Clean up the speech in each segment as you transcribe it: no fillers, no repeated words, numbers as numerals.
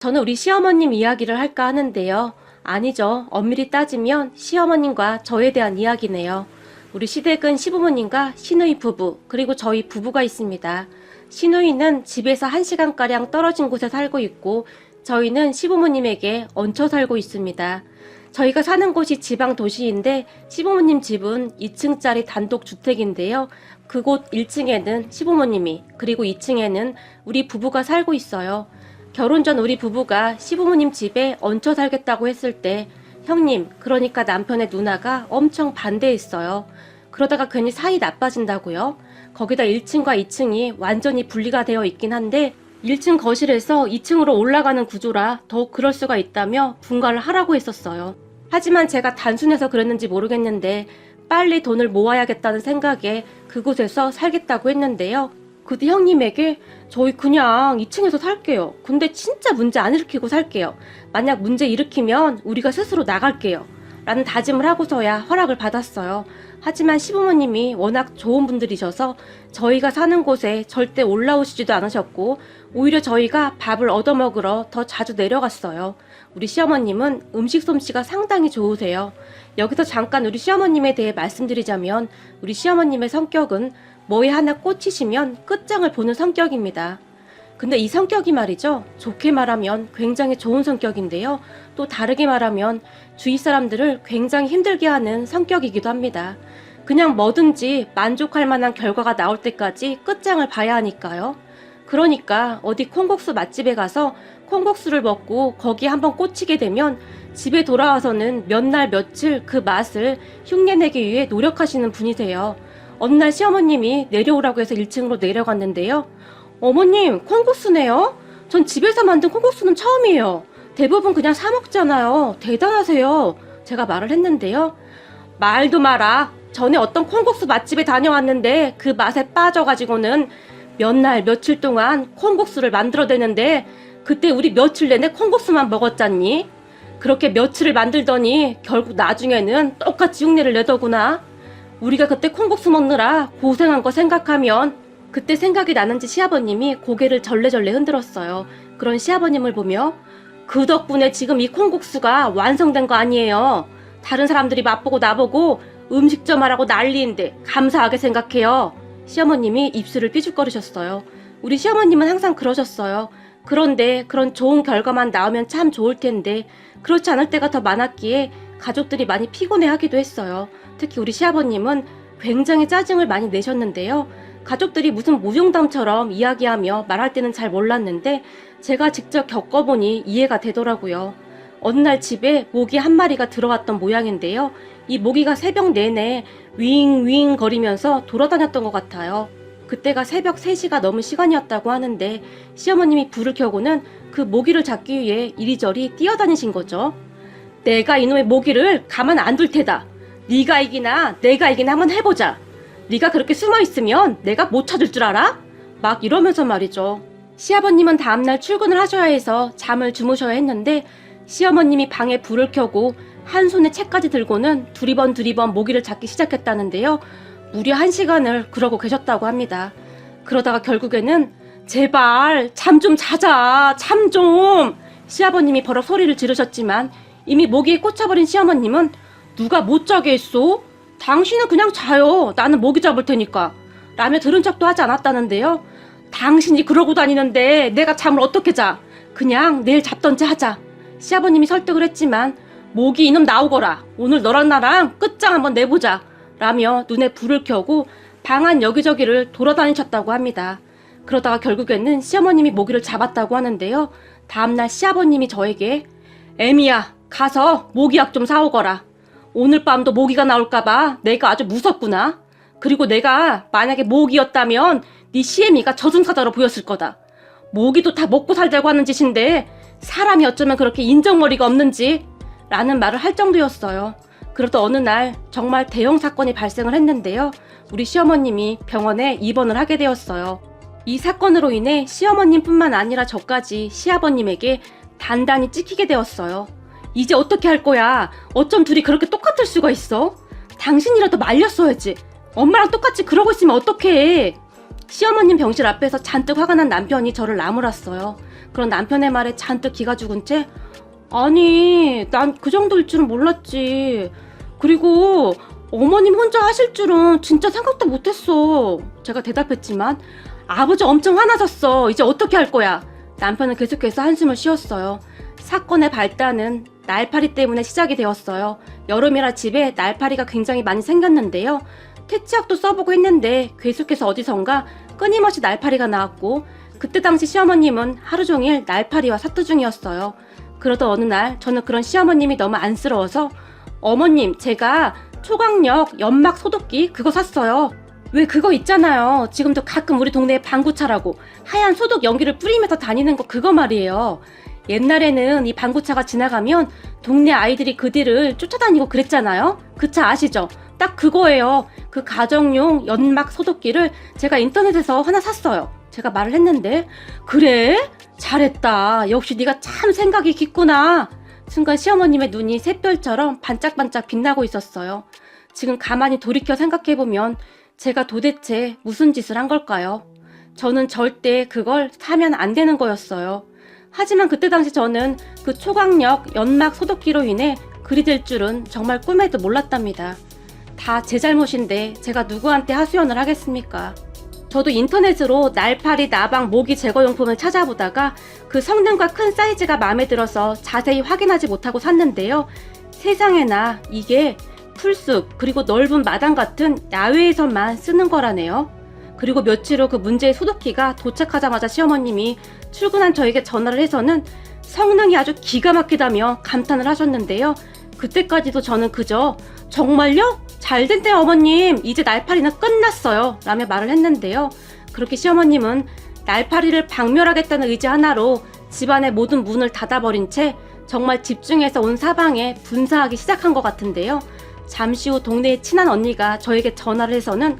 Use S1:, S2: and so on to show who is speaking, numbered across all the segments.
S1: 저는 우리 시어머님 이야기를 할까 하는데요. 아니죠. 엄밀히 따지면 시어머님과 저에 대한 이야기네요. 우리 시댁은 시부모님과 시누이 부부, 그리고 저희 부부가 있습니다. 시누이는 집에서 1시간가량 떨어진 곳에 살고 있고, 저희는 시부모님에게 얹혀 살고 있습니다. 저희가 사는 곳이 지방 도시인데, 시부모님 집은 2층짜리 단독 주택인데요. 그곳 1층에는 시부모님이, 그리고 2층에는 우리 부부가 살고 있어요. 결혼 전 우리 부부가 시부모님 집에 얹혀 살겠다고 했을 때 형님, 그러니까 남편의 누나가 엄청 반대했어요. 그러다가 괜히 사이 나빠진다고요? 거기다 1층과 2층이 완전히 분리가 되어 있긴 한데 1층 거실에서 2층으로 올라가는 구조라 더욱 그럴 수가 있다며 분가를 하라고 했었어요. 하지만 제가 단순해서 그랬는지 모르겠는데 빨리 돈을 모아야겠다는 생각에 그곳에서 살겠다고 했는데요. 그때 형님에게 저희 그냥 2층에서 살게요. 근데 진짜 문제 안 일으키고 살게요. 만약 문제 일으키면 우리가 스스로 나갈게요. 라는 다짐을 하고서야 허락을 받았어요. 하지만 시부모님이 워낙 좋은 분들이셔서 저희가 사는 곳에 절대 올라오시지도 않으셨고 오히려 저희가 밥을 얻어먹으러 더 자주 내려갔어요. 우리 시어머님은 음식 솜씨가 상당히 좋으세요. 여기서 잠깐 우리 시어머님에 대해 말씀드리자면 우리 시어머님의 성격은 뭐에 하나 꽂히시면 끝장을 보는 성격입니다. 근데 이 성격이 말이죠. 좋게 말하면 굉장히 좋은 성격인데요. 또 다르게 말하면 주위 사람들을 굉장히 힘들게 하는 성격이기도 합니다. 그냥 뭐든지 만족할 만한 결과가 나올 때까지 끝장을 봐야 하니까요. 그러니까 어디 콩국수 맛집에 가서 콩국수를 먹고 거기에 한번 꽂히게 되면 집에 돌아와서는 몇 날 며칠 그 맛을 흉내내기 위해 노력하시는 분이세요. 어느 날 시어머님이 내려오라고 해서 1층으로 내려갔는데요. 어머님, 콩국수네요? 전 집에서 만든 콩국수는 처음이에요. 대부분 그냥 사 먹잖아요. 대단하세요. 제가 말을 했는데요. 말도 마라. 전에 어떤 콩국수 맛집에 다녀왔는데 그 맛에 빠져가지고는 몇 날 며칠 동안 콩국수를 만들어대는데 그때 우리 며칠 내내 콩국수만 먹었잖니? 그렇게 며칠을 만들더니 결국 나중에는 똑같이 흉내를 내더구나. 우리가 그때 콩국수 먹느라 고생한 거 생각하면 그때 생각이 나는지 시아버님이 고개를 절레절레 흔들었어요. 그런 시아버님을 보며 그 덕분에 지금 이 콩국수가 완성된 거 아니에요. 다른 사람들이 맛보고 나보고 음식점 하라고 난리인데 감사하게 생각해요. 시어머님이 입술을 삐죽거리셨어요. 우리 시어머님은 항상 그러셨어요. 그런데 그런 좋은 결과만 나오면 참 좋을 텐데 그렇지 않을 때가 더 많았기에 가족들이 많이 피곤해하기도 했어요. 특히 우리 시아버님은 굉장히 짜증을 많이 내셨는데요. 가족들이 무슨 무용담처럼 이야기하며 말할 때는 잘 몰랐는데 제가 직접 겪어보니 이해가 되더라고요. 어느 날 집에 모기 한 마리가 들어왔던 모양인데요. 이 모기가 새벽 내내 윙윙 거리면서 돌아다녔던 것 같아요. 그때가 새벽 3시가 넘은 시간이었다고 하는데 시어머님이 불을 켜고는 그 모기를 잡기 위해 이리저리 뛰어다니신 거죠. 내가 이놈의 모기를 가만 안 둘 테다. 네가 이기나 내가 이기나 한번 해보자. 네가 그렇게 숨어있으면 내가 못 찾을 줄 알아? 막 이러면서 말이죠. 시아버님은 다음날 출근을 하셔야 해서 잠을 주무셔야 했는데 시어머님이 방에 불을 켜고 한 손에 책까지 들고는 두리번 모기를 잡기 시작했다는데요. 무려 1시간을 그러고 계셨다고 합니다. 그러다가 결국에는 제발 잠 좀 자자, 잠 좀. 시아버님이 버럭 소리를 지르셨지만 이미 모기에 꽂혀버린 시어머님은 누가 못 자게 했소? 당신은 그냥 자요. 나는 모기 잡을 테니까. 라며 들은 척도 하지 않았다는데요. 당신이 그러고 다니는데 내가 잠을 어떻게 자? 그냥 내일 잡던지 하자. 시아버님이 설득을 했지만 모기 이놈 나오거라. 오늘 너랑 나랑 끝장 한번 내보자. 라며 눈에 불을 켜고 방 안 여기저기를 돌아다니셨다고 합니다. 그러다가 결국에는 시어머님이 모기를 잡았다고 하는데요. 다음날 시아버님이 저에게 애미야, 가서 모기약 좀 사오거라. 오늘 밤도 모기가 나올까봐 내가 아주 무섭구나. 그리고 내가 만약에 모기였다면 네 시애미가 저승사자로 보였을 거다. 모기도 다 먹고 살자고 하는 짓인데 사람이 어쩌면 그렇게 인정머리가 없는지 라는 말을 할 정도였어요. 그러다 어느 날 정말 대형 사건이 발생을 했는데요. 우리 시어머님이 병원에 입원을 하게 되었어요. 이 사건으로 인해 시어머님뿐만 아니라 저까지 시아버님에게 단단히 찍히게 되었어요. 이제 어떻게 할 거야? 어쩜 둘이 그렇게 똑같을 수가 있어? 당신이라도 말렸어야지. 엄마랑 똑같이 그러고 있으면 어떡해? 시어머님 병실 앞에서 잔뜩 화가 난 남편이 저를 나무랐어요. 그런 남편의 말에 잔뜩 기가 죽은 채 아니 난 그 정도일 줄은 몰랐지. 그리고 어머님 혼자 하실 줄은 진짜 생각도 못했어. 제가 대답했지만 아버지 엄청 화나셨어. 이제 어떻게 할 거야? 남편은 계속해서 한숨을 쉬었어요. 사건의 발단은 날파리 때문에 시작이 되었어요. 여름이라 집에 날파리가 굉장히 많이 생겼는데요. 퇴치약도 써보고 했는데 계속해서 어디선가 끊임없이 날파리가 나왔고 그때 당시 시어머님은 하루 종일 날파리와 사투 중이었어요. 그러던 어느 날 저는 그런 시어머님이 너무 안쓰러워서 어머님 제가 초강력 연막 소독기 그거 샀어요. 왜 그거 있잖아요. 지금도 가끔 우리 동네에 방구차라고 하얀 소독 연기를 뿌리면서 다니는 거 그거 말이에요. 옛날에는 이 방구차가 지나가면 동네 아이들이 그 뒤를 쫓아다니고 그랬잖아요. 그 차 아시죠? 딱 그거예요. 그 가정용 연막 소독기를 제가 인터넷에서 하나 샀어요. 제가 말을 했는데 그래? 잘했다. 역시 네가 참 생각이 깊구나. 순간 시어머님의 눈이 샛별처럼 반짝반짝 빛나고 있었어요. 지금 가만히 돌이켜 생각해보면 제가 도대체 무슨 짓을 한 걸까요? 저는 절대 그걸 사면 안 되는 거였어요. 하지만 그때 당시 저는 그 초강력 연막 소독기로 인해 그리 될 줄은 정말 꿈에도 몰랐답니다. 다 제 잘못인데 제가 누구한테 하소연을 하겠습니까? 저도 인터넷으로 날파리, 나방, 모기 제거용품을 찾아보다가 그 성능과 큰 사이즈가 마음에 들어서 자세히 확인하지 못하고 샀는데요. 세상에나 이게 풀숲 그리고 넓은 마당 같은 야외에서만 쓰는 거라네요. 그리고 며칠 후 그 문제의 소독기가 도착하자마자 시어머님이 출근한 저에게 전화를 해서는 성능이 아주 기가 막히다며 감탄을 하셨는데요. 그때까지도 저는 그저 정말요? 잘 됐대요 어머님. 이제 날파리는 끝났어요. 라며 말을 했는데요. 그렇게 시어머님은 날파리를 박멸하겠다는 의지 하나로 집안의 모든 문을 닫아버린 채 정말 집중해서 온 사방에 분사하기 시작한 것 같은데요. 잠시 후 동네의 친한 언니가 저에게 전화를 해서는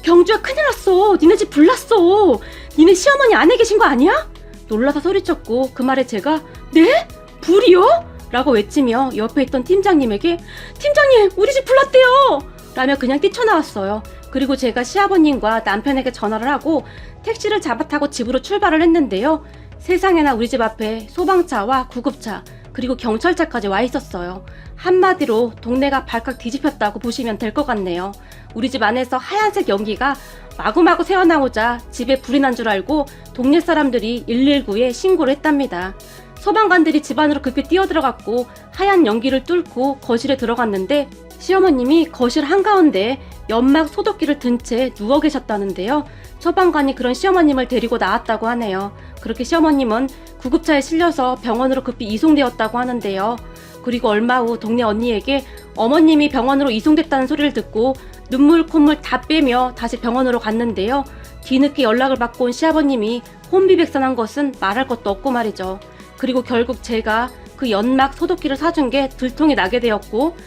S1: 경주야 큰일 났어. 니네 집 불났어. 니네 시어머니 안에 계신 거 아니야? 놀라서 소리쳤고 그 말에 제가 네? 불이요? 라고 외치며 옆에 있던 팀장님에게 팀장님 우리 집 불났대요 라며 그냥 뛰쳐나왔어요. 그리고 제가 시아버님과 남편에게 전화를 하고 택시를 잡아 타고 집으로 출발을 했는데요. 세상에나 우리 집 앞에 소방차와 구급차 그리고 경찰차까지 와 있었어요. 한마디로 동네가 발칵 뒤집혔다고 보시면 될 것 같네요. 우리 집 안에서 하얀색 연기가 마구마구 새어나오자 집에 불이 난 줄 알고 동네 사람들이 119에 신고를 했답니다. 소방관들이 집 안으로 급히 뛰어들어갔고 하얀 연기를 뚫고 거실에 들어갔는데 시어머님이 거실 한가운데 연막 소독기를 든 채 누워 계셨다는데요. 소방관이 그런 시어머님을 데리고 나왔다고 하네요. 그렇게 시어머님은 구급차에 실려서 병원으로 급히 이송되었다고 하는데요. 그리고 얼마 후 동네 언니에게 어머님이 병원으로 이송됐다는 소리를 듣고 눈물 콧물 다 빼며 다시 병원으로 갔는데요. 뒤늦게 연락을 받고 온 시아버님이 혼비백산한 것은 말할 것도 없고 말이죠. 그리고 결국 제가 그 연막 소독기를 사준 게 들통이 나게 되었고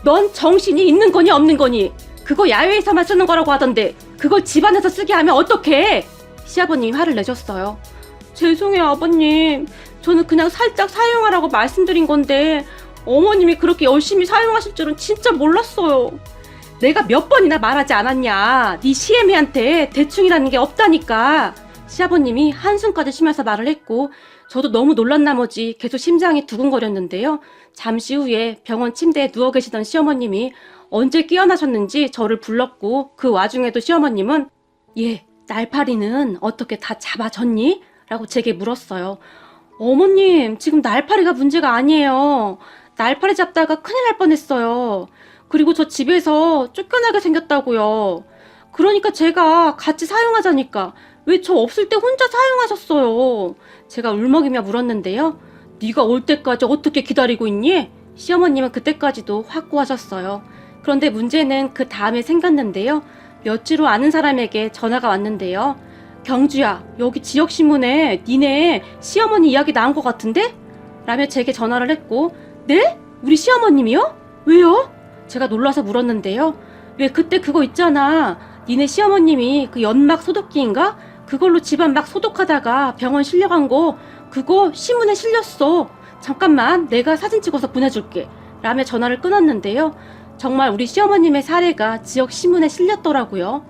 S1: 넌 정신이 있는 거니 없는 거니? 그거 야외에서만 쓰는 거라고 하던데 그걸 집안에서 쓰게 하면 어떡해? 시아버님이 화를 내셨어요. 죄송해요 아버님. 저는 그냥 살짝 사용하라고 말씀드린 건데 어머님이 그렇게 열심히 사용하실 줄은 진짜 몰랐어요. 내가 몇 번이나 말하지 않았냐. 네 시애미한테 대충이라는 게 없다니까. 시아버님이 한숨까지 쉬면서 말을 했고 저도 너무 놀란 나머지 계속 심장이 두근거렸는데요. 잠시 후에 병원 침대에 누워 계시던 시어머님이 언제 깨어나셨는지 저를 불렀고 그 와중에도 시어머님은 예, 날파리는 어떻게 다 잡아졌니? 라고 제게 물었어요. 어머님, 지금 날파리가 문제가 아니에요. 날파리 잡다가 큰일 날 뻔했어요. 그리고 저 집에서 쫓겨나게 생겼다고요. 그러니까 제가 같이 사용하자니까 왜 저 없을 때 혼자 사용하셨어요? 제가 울먹이며 물었는데요. 네가 올 때까지 어떻게 기다리고 있니? 시어머님은 그때까지도 확고하셨어요. 그런데 문제는 그 다음에 생겼는데요. 며칠 후 아는 사람에게 전화가 왔는데요. 경주야, 여기 지역신문에 니네 시어머니 이야기 나온 것 같은데? 라며 제게 전화를 했고 네? 우리 시어머님이요? 왜요? 제가 놀라서 물었는데요. 왜 그때 그거 있잖아. 니네 시어머님이 그 연막 소독기인가? 그걸로 집안 막 소독하다가 병원 실려간 거 그거 신문에 실렸어. 잠깐만 내가 사진 찍어서 보내줄게. 라며 전화를 끊었는데요. 정말 우리 시어머님의 사례가 지역 신문에 실렸더라고요.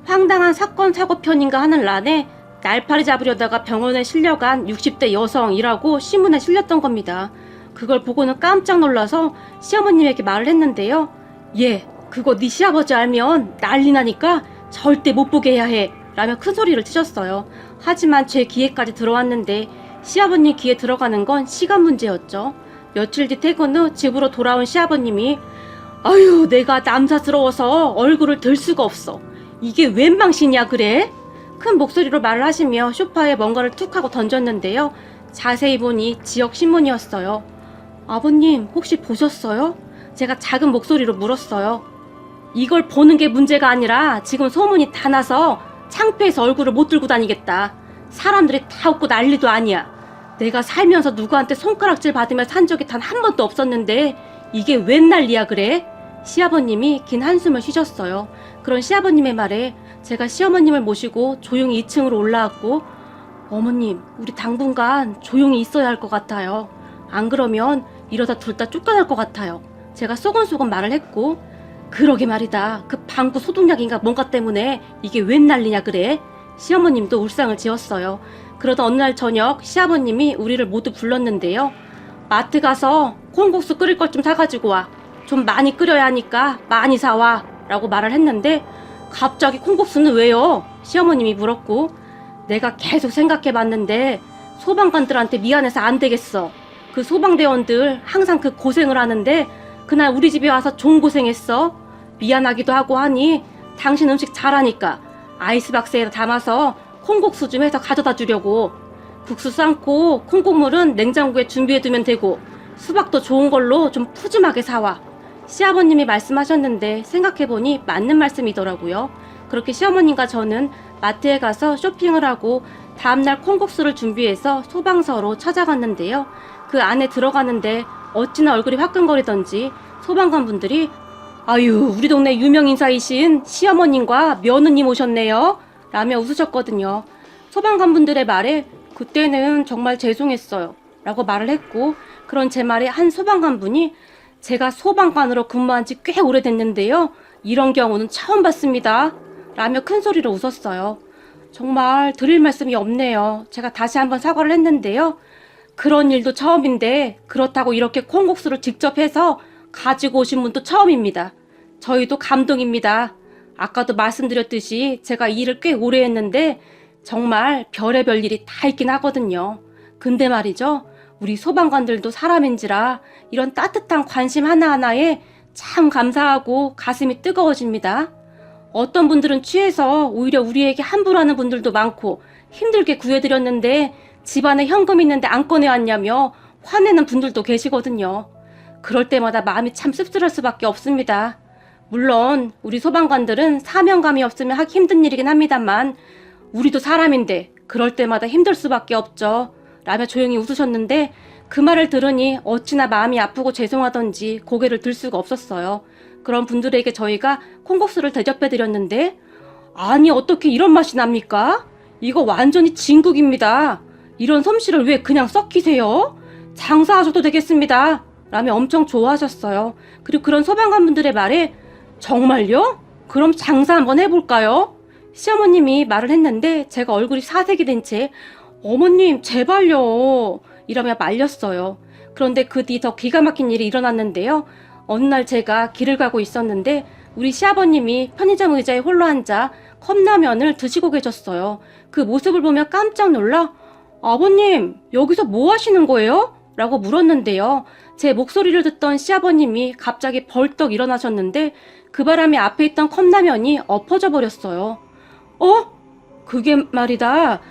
S1: 황당한 사건 사고편인가 하는 란에 날파리 잡으려다가 병원에 실려간 60대 여성이라고 신문에 실렸던 겁니다. 그걸 보고는 깜짝 놀라서 시어머님에게 말을 했는데요. 예, 그거 네 시아버지 알면 난리 나니까 절대 못 보게 해야 해 라며 큰 소리를 치셨어요. 하지만 제 귀에까지 들어왔는데 시아버님 귀에 들어가는 건 시간 문제였죠. 며칠 뒤 퇴근 후 집으로 돌아온 시아버님이 아유, 내가 남사스러워서 얼굴을 들 수가 없어. 이게 웬 망신이야 그래? 큰 목소리로 말을 하시며 소파에 뭔가를 툭 하고 던졌는데요. 자세히 보니 지역 신문이었어요. 아버님 혹시 보셨어요? 제가 작은 목소리로 물었어요. 이걸 보는 게 문제가 아니라 지금 소문이 다 나서 창피해서 얼굴을 못 들고 다니겠다. 사람들이 다 웃고 난리도 아니야. 내가 살면서 누구한테 손가락질 받으며 산 적이 단 한 번도 없었는데 이게 웬 난리야 그래? 시아버님이 긴 한숨을 쉬셨어요. 그런 시아버님의 말에 제가 시어머님을 모시고 조용히 2층으로 올라왔고 어머님, 우리 당분간 조용히 있어야 할 것 같아요. 안 그러면 이러다 둘 다 쫓겨날 것 같아요. 제가 소곤소곤 말을 했고 그러게 말이다. 그 방구 소독약인가 뭔가 때문에 이게 웬 난리냐 그래? 시어머님도 울상을 지었어요. 그러다 어느 날 저녁 시아버님이 우리를 모두 불렀는데요. 마트 가서 콩국수 끓일 것 좀 사가지고 와. 좀 많이 끓여야 하니까 많이 사와 라고 말을 했는데 갑자기 콩국수는 왜요? 시어머님이 물었고 내가 계속 생각해봤는데 소방관들한테 미안해서 안 되겠어. 그 소방대원들 항상 그 고생을 하는데 그날 우리 집에 와서 좀 고생했어. 미안하기도 하고 하니 당신 음식 잘하니까 아이스박스에 담아서 콩국수 좀 해서 가져다 주려고. 국수 삶고 콩국물은 냉장고에 준비해두면 되고 수박도 좋은 걸로 좀 푸짐하게 사와. 시아버님이 말씀하셨는데 생각해보니 맞는 말씀이더라고요. 그렇게 시어머님과 저는 마트에 가서 쇼핑을 하고 다음날 콩국수를 준비해서 소방서로 찾아갔는데요. 그 안에 들어가는데 어찌나 얼굴이 화끈거리던지 소방관분들이 아유, 우리 동네 유명 인사이신 시어머님과 며느님 오셨네요 라며 웃으셨거든요. 소방관분들의 말에 그때는 정말 죄송했어요 라고 말을 했고 그런 제 말에 한 소방관분이 제가 소방관으로 근무한 지 꽤 오래됐는데요. 이런 경우는 처음 봤습니다. 라며 큰 소리로 웃었어요. 정말 드릴 말씀이 없네요. 제가 다시 한번 사과를 했는데요. 그런 일도 처음인데 그렇다고 이렇게 콩국수를 직접 해서 가지고 오신 분도 처음입니다. 저희도 감동입니다. 아까도 말씀드렸듯이 제가 이 일을 꽤 오래 했는데 정말 별의별 일이 다 있긴 하거든요. 근데 말이죠. 우리 소방관들도 사람인지라 이런 따뜻한 관심 하나하나에 참 감사하고 가슴이 뜨거워집니다. 어떤 분들은 취해서 오히려 우리에게 함부로 하는 분들도 많고 힘들게 구해드렸는데 집안에 현금 있는데 안 꺼내왔냐며 화내는 분들도 계시거든요. 그럴 때마다 마음이 참 씁쓸할 수밖에 없습니다. 물론 우리 소방관들은 사명감이 없으면 하기 힘든 일이긴 합니다만 우리도 사람인데 그럴 때마다 힘들 수밖에 없죠. 라며 조용히 웃으셨는데 그 말을 들으니 어찌나 마음이 아프고 죄송하던지 고개를 들 수가 없었어요. 그런 분들에게 저희가 콩국수를 대접해드렸는데 아니 어떻게 이런 맛이 납니까? 이거 완전히 진국입니다. 이런 솜씨를 왜 그냥 썩히세요? 장사하셔도 되겠습니다. 라며 엄청 좋아하셨어요. 그리고 그런 소방관분들의 말에 정말요? 그럼 장사 한번 해볼까요? 시어머님이 말을 했는데 제가 얼굴이 사색이 된 채 어머님 제발요 이러며 말렸어요. 그런데 그 뒤 더 기가 막힌 일이 일어났는데요. 어느 날 제가 길을 가고 있었는데 우리 시아버님이 편의점 의자에 홀로 앉아 컵라면을 드시고 계셨어요. 그 모습을 보며 깜짝 놀라 아버님 여기서 뭐 하시는 거예요? 라고 물었는데요. 제 목소리를 듣던 시아버님이 갑자기 벌떡 일어나셨는데 그 바람에 앞에 있던 컵라면이 엎어져 버렸어요. 그게 말이다.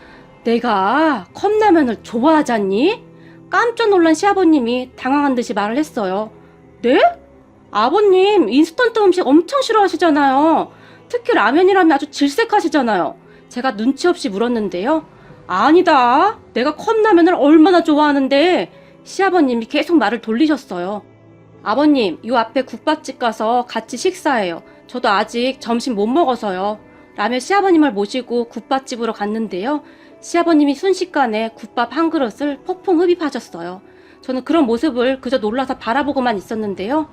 S1: 내가 컵라면을 좋아하잖니? 깜짝 놀란 시아버님이 당황한 듯이 말을 했어요. 네? 아버님 인스턴트 음식 엄청 싫어하시잖아요. 특히 라면이라면 아주 질색하시잖아요. 제가 눈치 없이 물었는데요. 아니다. 내가 컵라면을 얼마나 좋아하는데 시아버님이 계속 말을 돌리셨어요. 아버님, 요 앞에 국밥집 가서 같이 식사해요. 저도 아직 점심 못 먹어서요. 라며 시아버님을 모시고 국밥집으로 갔는데요. 시아버님이 순식간에 국밥 한 그릇을 폭풍 흡입하셨어요. 저는 그런 모습을 그저 놀라서 바라보고만 있었는데요.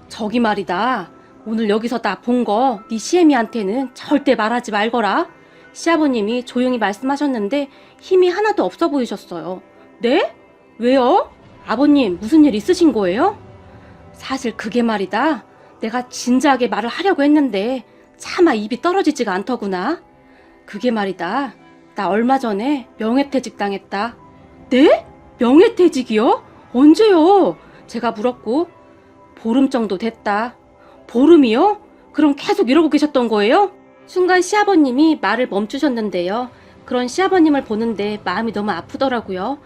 S1: 저기 말이다. 오늘 여기서 나 본 거 네 시애미한테는 절대 말하지 말거라. 시아버님이 조용히 말씀하셨는데 힘이 하나도 없어 보이셨어요. 네? 왜요? 아버님 무슨 일 있으신 거예요? 사실 그게 말이다. 내가 진지하게 말을 하려고 했는데 차마 입이 떨어지지가 않더구나. 그게 말이다. 나 얼마 전에 명예퇴직 당했다. 네? 명예퇴직이요? 언제요? 제가 물었고 보름 정도 됐다. 보름이요? 그럼 계속 이러고 계셨던 거예요? 순간 시아버님이 말을 멈추셨는데요. 그런 시아버님을 보는데 마음이 너무 아프더라고요.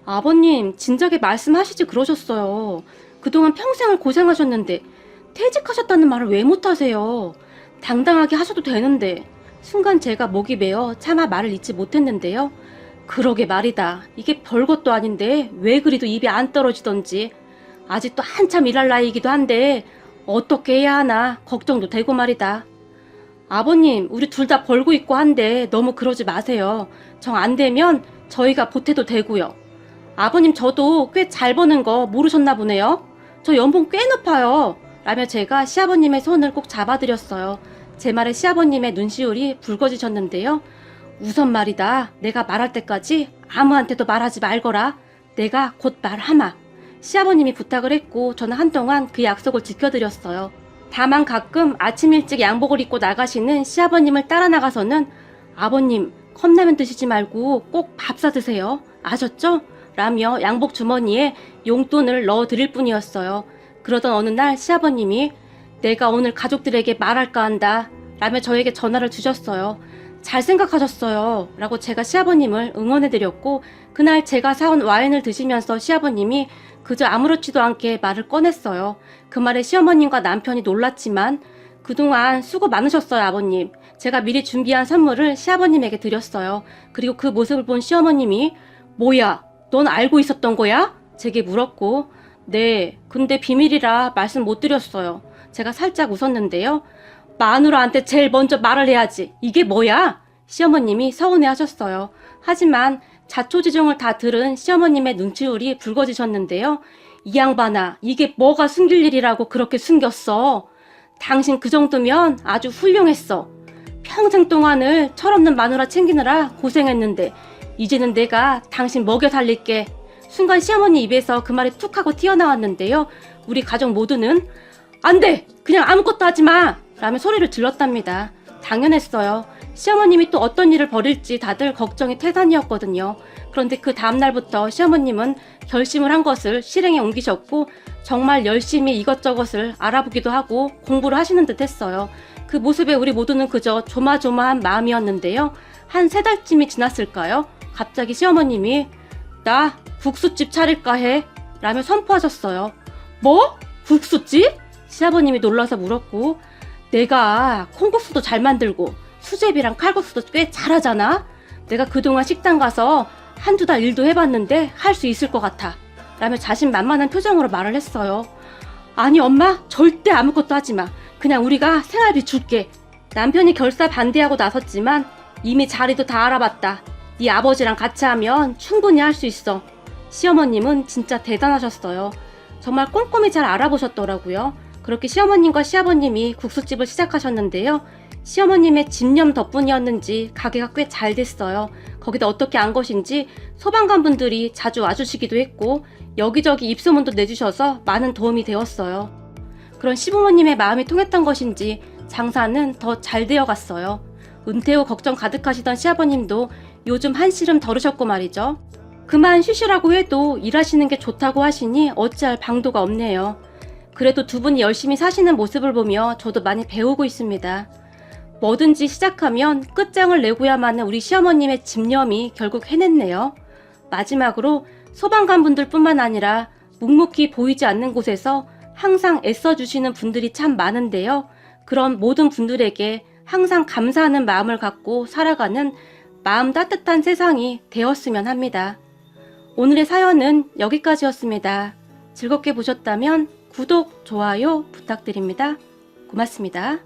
S1: 아버님 진작에 말씀하시지 그러셨어요. 그동안 평생을 고생하셨는데 퇴직하셨다는 말을 왜 못하세요? 당당하게 하셔도 되는데. 순간 제가 목이 메어 차마 말을 잇지 못했는데요. 그러게 말이다. 이게 별것도 아닌데 왜 그리도 입이 안 떨어지던지. 아직도 한참 일할 나이이기도 한데 어떻게 해야 하나 걱정도 되고 말이다. 아버님 우리 둘 다 벌고 있고 한데 너무 그러지 마세요. 정 안 되면 저희가 보태도 되고요. 아버님 저도 꽤 잘 버는 거 모르셨나 보네요. 저 연봉 꽤 높아요. 라며 제가 시아버님의 손을 꼭 잡아드렸어요. 제 말에 시아버님의 눈시울이 붉어지셨는데요. 우선 말이다. 내가 말할 때까지 아무한테도 말하지 말거라. 내가 곧 말하마. 시아버님이 부탁을 했고 저는 한동안 그 약속을 지켜드렸어요. 다만 가끔 아침 일찍 양복을 입고 나가시는 시아버님을 따라 나가서는 아버님 컵라면 드시지 말고 꼭 밥 사드세요. 아셨죠? 라며 양복 주머니에 용돈을 넣어드릴 뿐이었어요. 그러던 어느 날 시아버님이 내가 오늘 가족들에게 말할까 한다 라며 저에게 전화를 주셨어요. 잘 생각하셨어요 라고 제가 시아버님을 응원해드렸고 그날 제가 사온 와인을 드시면서 시아버님이 그저 아무렇지도 않게 말을 꺼냈어요. 그 말에 시어머님과 남편이 놀랐지만 그동안 수고 많으셨어요 아버님. 제가 미리 준비한 선물을 시아버님에게 드렸어요. 그리고 그 모습을 본 시어머님이 뭐야 넌 알고 있었던 거야? 제게 물었고 네 근데 비밀이라 말씀 못 드렸어요. 제가 살짝 웃었는데요. 마누라한테 제일 먼저 말을 해야지. 이게 뭐야? 시어머님이 서운해 하셨어요. 하지만 자초지종을 다 들은 시어머님의 눈치울이 붉어지셨는데요. 이 양반아 이게 뭐가 숨길 일이라고 그렇게 숨겼어. 당신 그 정도면 아주 훌륭했어. 평생 동안을 철없는 마누라 챙기느라 고생했는데 이제는 내가 당신 먹여 살릴게. 순간 시어머니 입에서 그 말이 툭 하고 튀어나왔는데요. 우리 가족 모두는 안 돼! 그냥 아무것도 하지 마! 라며 소리를 질렀답니다. 당연했어요. 시어머님이 또 어떤 일을 벌일지 다들 걱정이 태산이었거든요. 그런데 그 다음날부터 시어머님은 결심을 한 것을 실행에 옮기셨고 정말 열심히 이것저것을 알아보기도 하고 공부를 하시는 듯 했어요. 그 모습에 우리 모두는 그저 조마조마한 마음이었는데요. 한 3달쯤이 지났을까요? 갑자기 시어머님이 나 국수집 차릴까 해 라며 선포하셨어요. 뭐? 국수집? 시아버님이 놀라서 물었고 내가 콩국수도 잘 만들고 수제비랑 칼국수도 꽤 잘하잖아. 내가 그동안 식당 가서 한두 달 일도 해봤는데 할 수 있을 것 같아 라며 자신만만한 표정으로 말을 했어요. 아니 엄마 절대 아무것도 하지마. 그냥 우리가 생활비 줄게. 남편이 결사 반대하고 나섰지만 이미 자리도 다 알아봤다. 네 아버지랑 같이 하면 충분히 할 수 있어. 시어머님은 진짜 대단하셨어요. 정말 꼼꼼히 잘 알아보셨더라고요. 그렇게 시어머님과 시아버님이 국수집을 시작하셨는데요. 시어머님의 집념 덕분이었는지 가게가 꽤 잘 됐어요. 거기다 어떻게 안 것인지 소방관분들이 자주 와주시기도 했고 여기저기 입소문도 내주셔서 많은 도움이 되었어요. 그런 시부모님의 마음이 통했던 것인지 장사는 더 잘 되어갔어요. 은퇴 후 걱정 가득하시던 시아버님도 요즘 한시름 덜으셨고 말이죠. 그만 쉬시라고 해도 일하시는 게 좋다고 하시니 어찌할 방도가 없네요. 그래도 두 분이 열심히 사시는 모습을 보며 저도 많이 배우고 있습니다. 뭐든지 시작하면 끝장을 내고야만 하는 우리 시어머님의 집념이 결국 해냈네요. 마지막으로 소방관분들 뿐만 아니라 묵묵히 보이지 않는 곳에서 항상 애써주시는 분들이 참 많은데요. 그런 모든 분들에게 항상 감사하는 마음을 갖고 살아가는 마음 따뜻한 세상이 되었으면 합니다. 오늘의 사연은 여기까지였습니다. 즐겁게 보셨다면 구독, 좋아요 부탁드립니다. 고맙습니다.